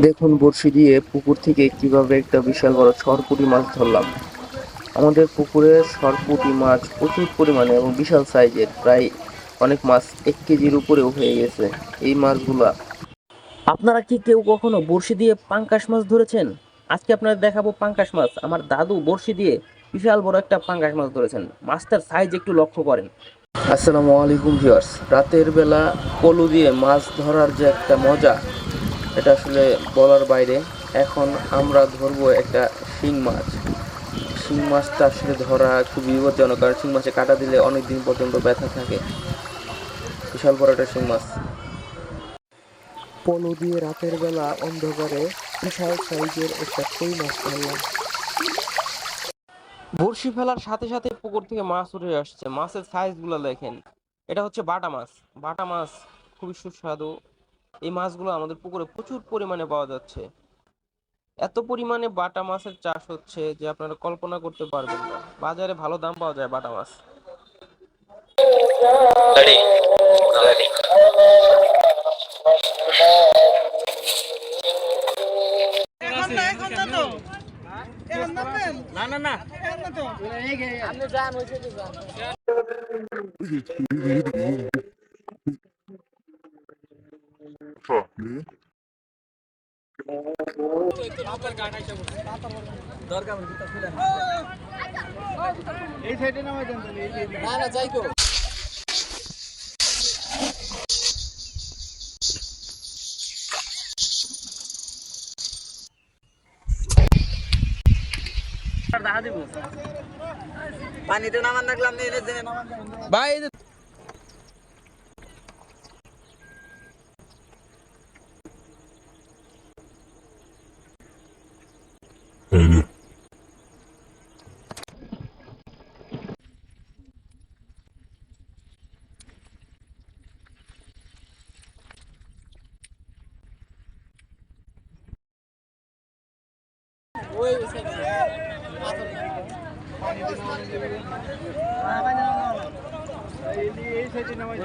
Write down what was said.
দেখুন বড়শি দিয়ে পুকুর থেকে কিভাবে একটা বিশাল বড় সরপুঁটি মাছ ধরলাম। আমাদের পুকুরে সরপুঁটি মাছ প্রচুর পরিমাণে এবং বিশাল সাইজের, প্রায় অনেক মাছ 1 কেজির উপরেও হয়ে গেছে এই মাছগুলা। আপনারা কি কেউ কখনো বড়শি দিয়ে পাঙ্গাস মাছ ধরেছেন? আজকে আপনাদের দেখাবো পাঙ্গাস মাছ। আমার দাদু বড়শি দিয়ে বিশাল বড় একটা পাঙ্গাস মাছ ধরেছেন। মাছটার সাইজ একটু লক্ষ্য করেন। আসসালামু আলাইকুম ভিউয়ার্স। রাতের বেলা পলো দিয়ে মাছ ধরার যে একটা মজা, এটা আসলে বলার বাইরে। এখন আমরা ধরবো একটা শিং মাছ। শিং মাছটা আসলে ধরা খুব বিপজ্জনক, কারণ শিং মাছে কাটা দিলে অনেক দিন পর্যন্ত ব্যথা থাকে। বিশাল বড় একটা শিং মাছ পলো দিয়ে রাতের বেলা অন্ধকারে বিশাল সাইজের একটা কই মাছ ধরলাম। বড়শি ফেলার সাথে সাথে পুকুর থেকে মাছ উঠে আসছে। মাছের সাইজ গুলো দেখেন। এটা হচ্ছে বাটা মাছ। বাটা মাছ খুবই সুস্বাদু। এই মাছগুলো আমাদের পুকুরে প্রচুর পরিমাণে পাওয়া যাচ্ছে। এত পরিমাণে বাটা মাছের চাষ হচ্ছে যে আপনারা কল্পনা করতে পারবেন না। বাজারে ভালো দাম পাওয়া যায় বাটা মাছ। পানিতে নামান রাখলাম ভাই এই সাইডে নামাই